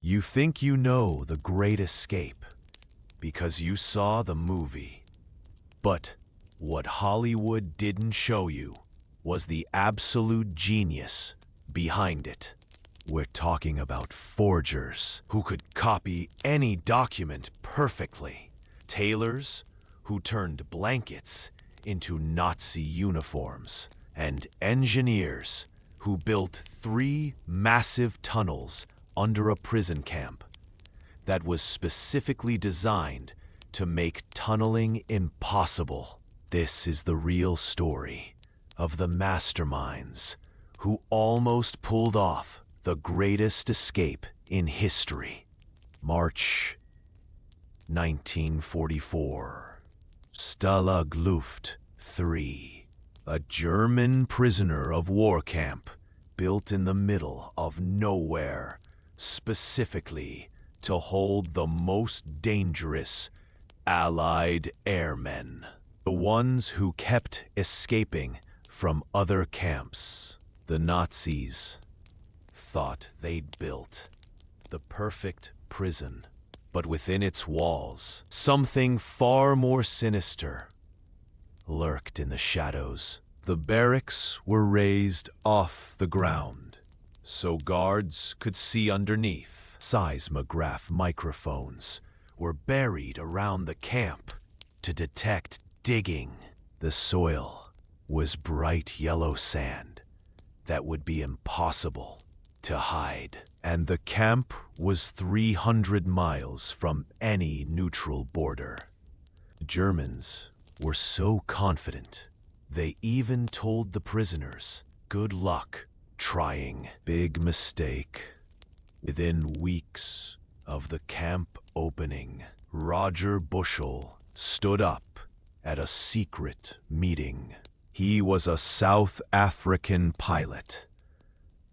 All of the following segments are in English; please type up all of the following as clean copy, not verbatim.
You think you know The Great Escape because you saw the movie. But what Hollywood didn't show you was the absolute genius behind it. We're talking about forgers who could copy any document perfectly. Tailors who turned blankets into Nazi uniforms. And engineers who built 3 massive tunnels under a prison camp that was specifically designed to make tunneling impossible. This is the real story of the masterminds who almost pulled off the greatest escape in history. March 1944. Stalag Luft 3. A German prisoner of war camp built in the middle of nowhere, specifically to hold the most dangerous Allied airmen, the ones who kept escaping from other camps. The Nazis thought they'd built the perfect prison, but within its walls, something far more sinister lurked in the shadows. The barracks were raised off the ground, so guards could see underneath. Seismograph microphones were buried around the camp to detect digging. The soil was bright yellow sand that would be impossible to hide, and the camp was 300 miles from any neutral border. The Germans were so confident, they even told the prisoners, "Good luck trying." Big mistake. Within weeks of the camp opening, Roger Bushell stood up at a secret meeting. He was a South African pilot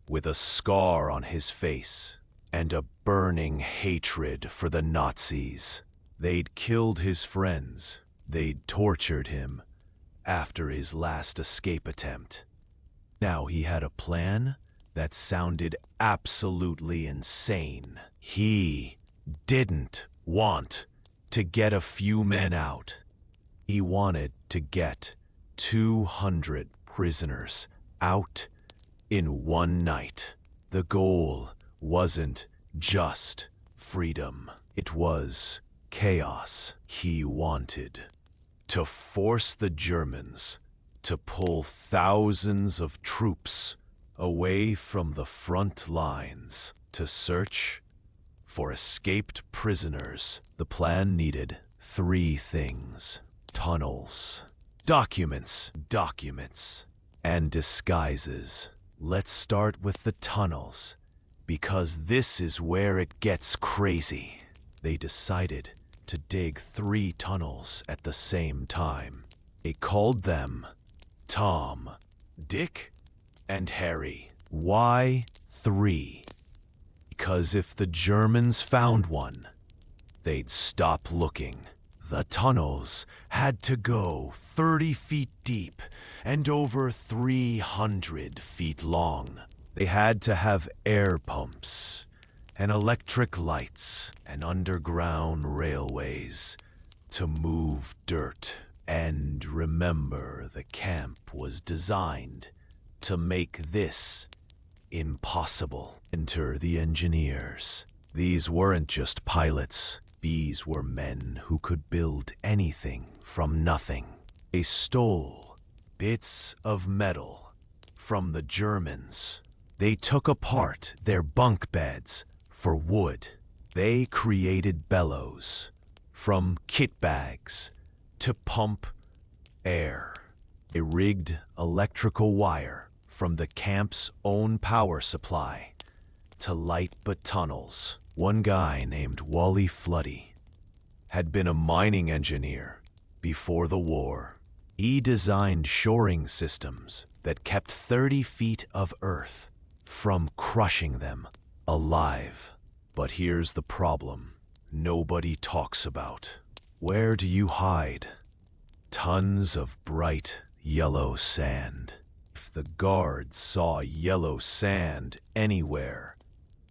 with a scar on his face and a burning hatred for the Nazis. They'd killed his friends. They'd tortured him after his last escape attempt. Now he had a plan that sounded absolutely insane. He didn't want to get a few men out. He wanted to get 200 prisoners out in one night. The goal wasn't just freedom. It was chaos. He wanted to force the Germans to pull thousands of troops away from the front lines to search for escaped prisoners. The plan needed 3 things: tunnels, documents, and disguises. Let's start with the tunnels, because this is where it gets crazy. They decided to dig 3 tunnels at the same time. They called them Tom, Dick, and Harry. Why 3? Because if the Germans found one, they'd stop looking. The tunnels had to go 30 feet deep and over 300 feet long. They had to have air pumps and electric lights and underground railways to move dirt. And remember, the camp was designed to make this impossible. Enter the engineers. These weren't just pilots. These were men who could build anything from nothing. They stole bits of metal from the Germans. They took apart their bunk beds for wood. They created bellows from kit bags to pump air. They rigged electrical wire from the camp's own power supply to light the tunnels. One guy named Wally Floody had been a mining engineer before the war. He designed shoring systems that kept 30 feet of earth from crushing them alive. But here's the problem nobody talks about. Where do you hide tons of bright yellow sand? If the guards saw yellow sand anywhere,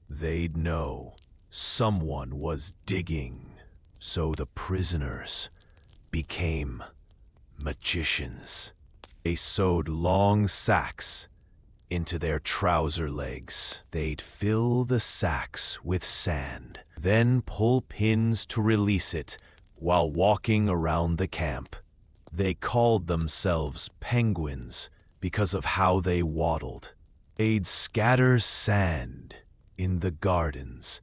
they'd know Someone was digging, so the prisoners became magicians. They sewed long sacks into their trouser legs. They'd fill the sacks with sand, then pull pins to release it while walking around the camp. They called themselves penguins because of how they waddled. They'd scatter sand in the gardens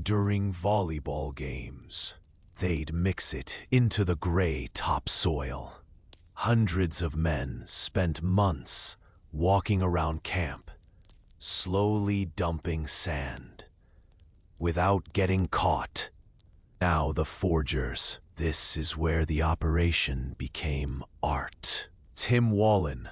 during volleyball games. They'd mix it into the gray topsoil. Hundreds of men spent months walking around camp, slowly dumping sand, without getting caught. Now the forgers. This is where the operation became art. Tim Wallen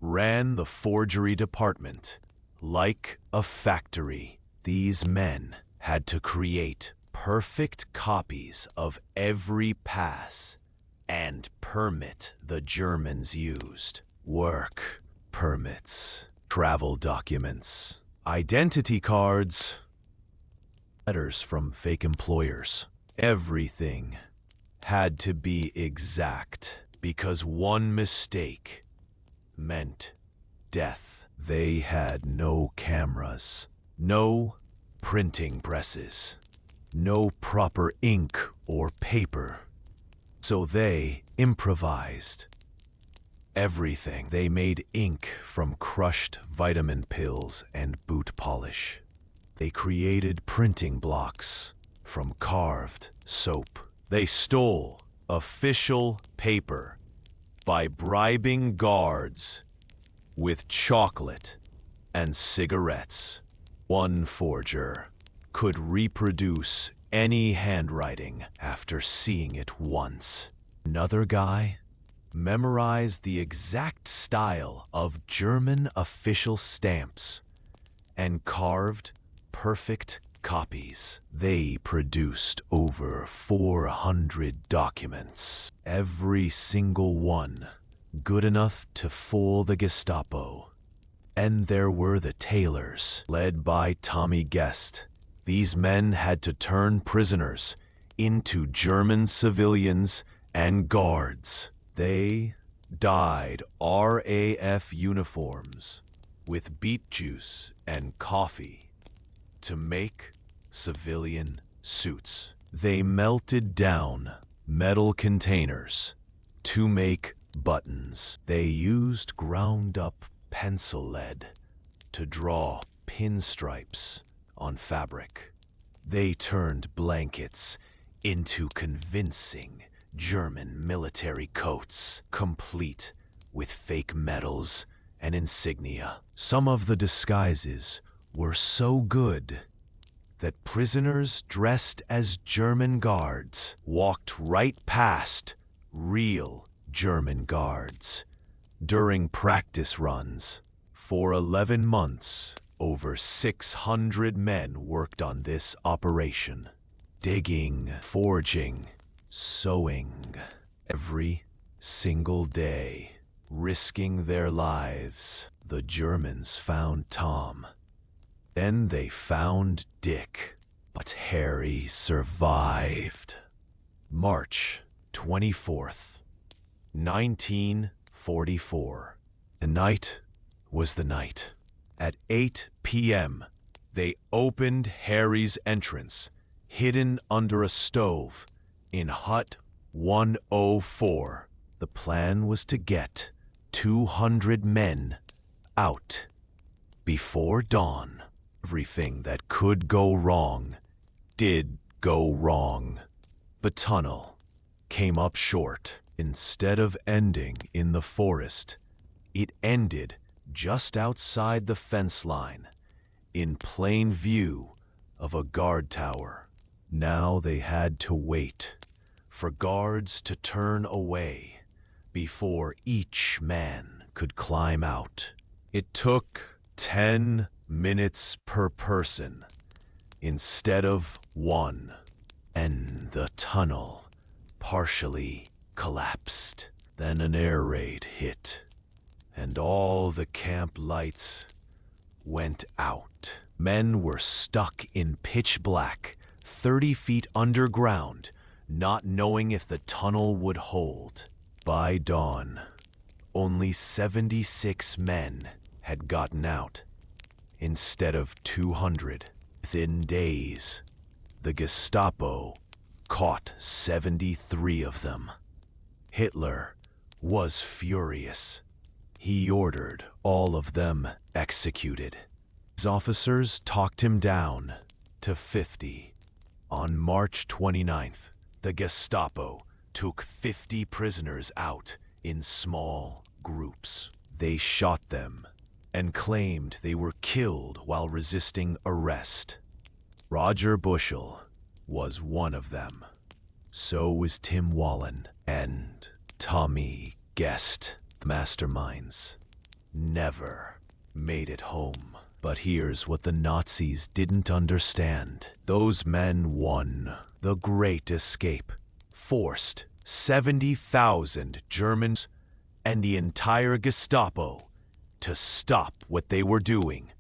ran the forgery department like a factory. These men had to create perfect copies of every pass and permit the Germans used. Work permits, travel documents, identity cards, letters from fake employers. Everything had to be exact because one mistake meant death. They had no cameras, no printing presses, no proper ink or paper. So they improvised everything. They made ink from crushed vitamin pills and boot polish. They created printing blocks from carved soap. They stole official paper by bribing guards with chocolate and cigarettes. One forger could reproduce any handwriting after seeing it once. Another guy memorized the exact style of German official stamps and carved perfect copies. They produced over 400 documents, every single one good enough to fool the Gestapo. And there were the tailors, led by Tommy Guest. These men had to turn prisoners into German civilians and guards. They dyed RAF uniforms with beet juice and coffee to make civilian suits. They melted down metal containers to make buttons. They used ground-up pencil lead to draw pinstripes on fabric. They turned blankets into convincing German military coats, complete with fake medals and insignia. Some of the disguises were so good that prisoners dressed as German guards walked right past real German guards during practice runs. For 11 months, over 600 men worked on this operation. Digging, forging, sewing, every single day, risking their lives. The Germans found Tom. Then they found Dick, but Harry survived. March 24th, 1944. The night was the night. At 8 p.m., they opened Harry's entrance, hidden under a stove in Hut 104. The plan was to get 200 men out before dawn. Everything that could go wrong did go wrong. The tunnel came up short. Instead of ending in the forest, it ended just outside the fence line, in plain view of a guard tower. Now they had to wait for guards to turn away before each man could climb out. It took 10 minutes per person instead of 1, and the tunnel partially collapsed. Then an air raid hit, and all the camp lights went out. Men were stuck in pitch black 30 feet underground, not knowing if the tunnel would hold. By dawn, only 76 men had gotten out, instead of 200. Within days, the Gestapo caught 73 of them. Hitler was furious. He ordered all of them executed. His officers talked him down to 50. On March 29th, the Gestapo took 50 prisoners out in small groups. They shot them and claimed they were killed while resisting arrest. Roger Bushell was one of them. So was Tim Wallen and Tommy Guest. The masterminds never made it home. But here's what the Nazis didn't understand. Those men won the Great Escape, forced 70,000 Germans and the entire Gestapo to stop what they were doing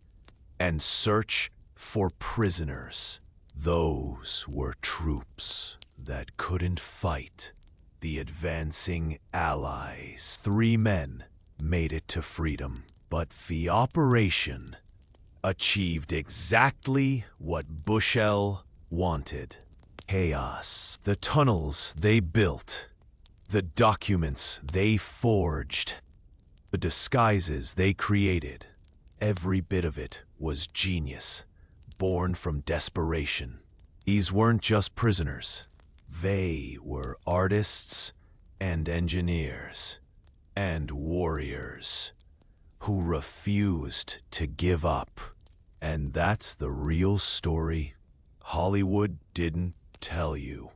and search for prisoners. Those were troops that couldn't fight the advancing Allies. 3 men made it to freedom, but the operation achieved exactly what Bushell wanted. Chaos. The tunnels they built, the documents they forged, the disguises they created, every bit of it was genius, born from desperation. These weren't just prisoners. They were artists and engineers and warriors who refused to give up. And that's the real story Hollywood didn't tell you.